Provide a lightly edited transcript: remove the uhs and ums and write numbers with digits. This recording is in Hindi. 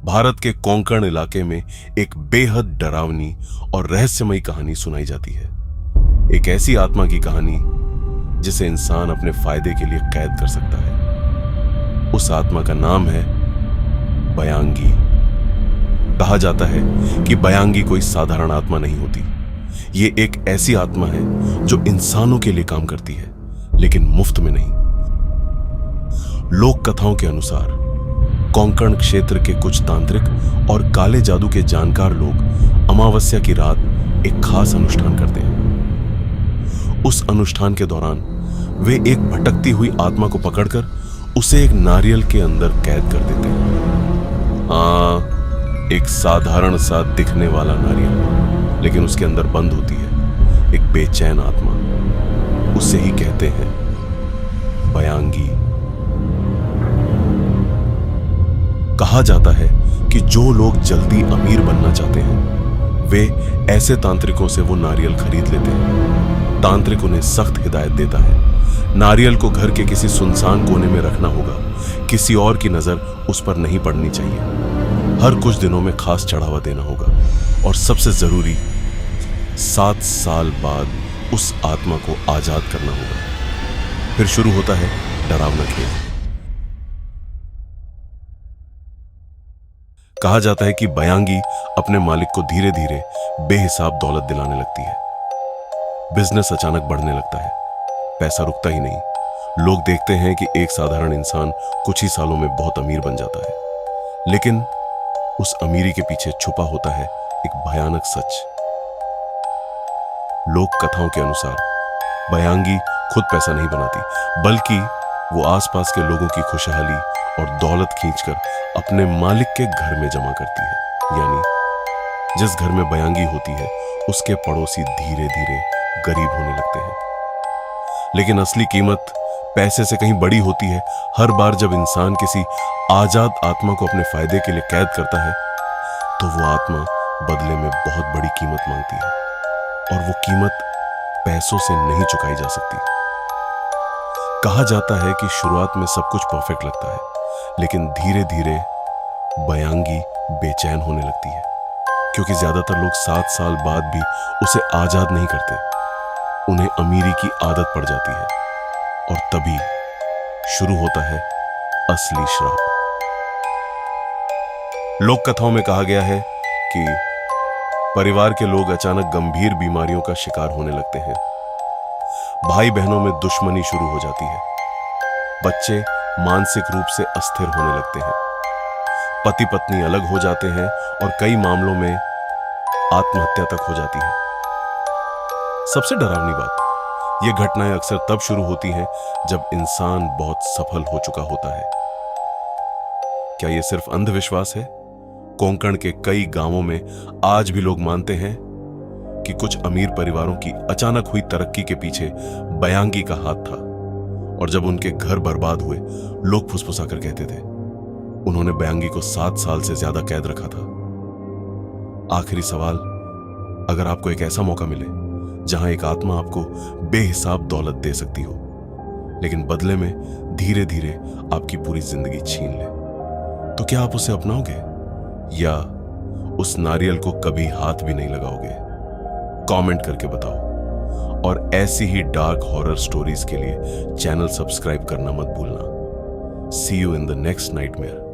भारत के कोंकण इलाके में एक बेहद डरावनी और रहस्यमयी कहानी सुनाई जाती है। एक ऐसी आत्मा की कहानी जिसे इंसान अपने फायदे के लिए कैद कर सकता है। उस आत्मा का नाम है बयांगी। कहा जाता है कि बयांगी कोई साधारण आत्मा नहीं होती। ये एक ऐसी आत्मा है जो इंसानों के लिए काम करती है, लेकिन मुफ्त में नहीं। लोक कथाओं के अनुसार कोंकण क्षेत्र के कुछ तांत्रिक और काले जादू के जानकार लोग अमावस्या की रात एक खास अनुष्ठान करते हैं। उस अनुष्ठान के दौरान वे एक भटकती हुई आत्मा को पकड़कर उसे एक नारियल के अंदर कैद कर देते हैं। हाँ, एक साधारण सा दिखने वाला नारियल, लेकिन उसके अंदर बंद होती है एक बेचैन आत्मा। उसे ही कहते हैं बयांगी। कहा जाता है कि जो लोग जल्दी अमीर बनना चाहते हैं वे ऐसे तांत्रिकों से वो नारियल खरीद लेते हैं। तांत्रिक उन्हें सख्त हिदायत देता है, नारियल को घर के किसी सुनसान कोने में रखना होगा, किसी और की नजर उस पर नहीं पड़नी चाहिए, हर कुछ दिनों में खास चढ़ावा देना होगा, और सबसे जरूरी 7 साल बाद उस आत्मा को आजाद करना होगा। फिर शुरू होता है डरावना खेल। कहा जाता है कि बयांगी अपने मालिक को धीरे धीरे बेहिसाब दौलत दिलाने लगती है। बिजनेस अचानक बढ़ने लगता है, पैसा रुकता ही नहीं। लोग देखते हैं कि एक साधारण इंसान कुछ ही सालों में बहुत अमीर बन जाता है, लेकिन उस अमीरी के पीछे छुपा होता है एक भयानक सच। लोक कथाओं के अनुसार बयांगी खुद पैसा नहीं बनाती, बल्कि वो आसपास के लोगों की खुशहाली और दौलत खींचकर अपने मालिक के घर में जमा करती है। यानी जिस घर में बयांगी होती है उसके पड़ोसी धीरे धीरे गरीब होने लगते हैं। लेकिन असली कीमत पैसे से कहीं बड़ी होती है। हर बार जब इंसान किसी आजाद आत्मा को अपने फायदे के लिए कैद करता है तो वो आत्मा बदले में बहुत बड़ी कीमत मांगती है, और वो कीमत पैसों से नहीं चुकाई जा सकती। कहा जाता है कि शुरुआत में सब कुछ परफेक्ट लगता है, लेकिन धीरे धीरे बयांगी बेचैन होने लगती है, क्योंकि ज्यादातर लोग 7 साल बाद भी उसे आजाद नहीं करते। उन्हें अमीरी की आदत पड़ जाती है, और तभी शुरू होता है असली श्राप। लोक कथाओं में कहा गया है कि परिवार के लोग अचानक गंभीर बीमारियों का शिकार होने लगते हैं। भाई बहनों में दुश्मनी शुरू हो जाती है। बच्चे मानसिक रूप से अस्थिर होने लगते हैं। पति पत्नी अलग हो जाते हैं, और कई मामलों में आत्महत्या तक हो जाती है। सबसे डरावनी बात, ये घटनाएं अक्सर तब शुरू होती हैं जब इंसान बहुत सफल हो चुका होता है। क्या यह सिर्फ अंधविश्वास है? कोंकण के कई गांवों में आज भी लोग मानते हैं कि कुछ अमीर परिवारों की अचानक हुई तरक्की के पीछे बयांगी का हाथ था, और जब उनके घर बर्बाद हुए लोग फुसफुसाकर कहते थे उन्होंने बयांगी को 7 साल से ज्यादा कैद रखा था। आखिरी सवाल, अगर आपको एक ऐसा मौका मिले जहां एक आत्मा आपको बेहिसाब दौलत दे सकती हो, लेकिन बदले में धीरे धीरे आपकी पूरी जिंदगी छीन ले, तो क्या आप उसे अपनाओगे, या उस नारियल को कभी हाथ भी नहीं लगाओगे? कमेंट करके बताओ। और ऐसी ही डार्क हॉरर स्टोरीज के लिए चैनल सब्सक्राइब करना मत भूलना। See you in the next nightmare.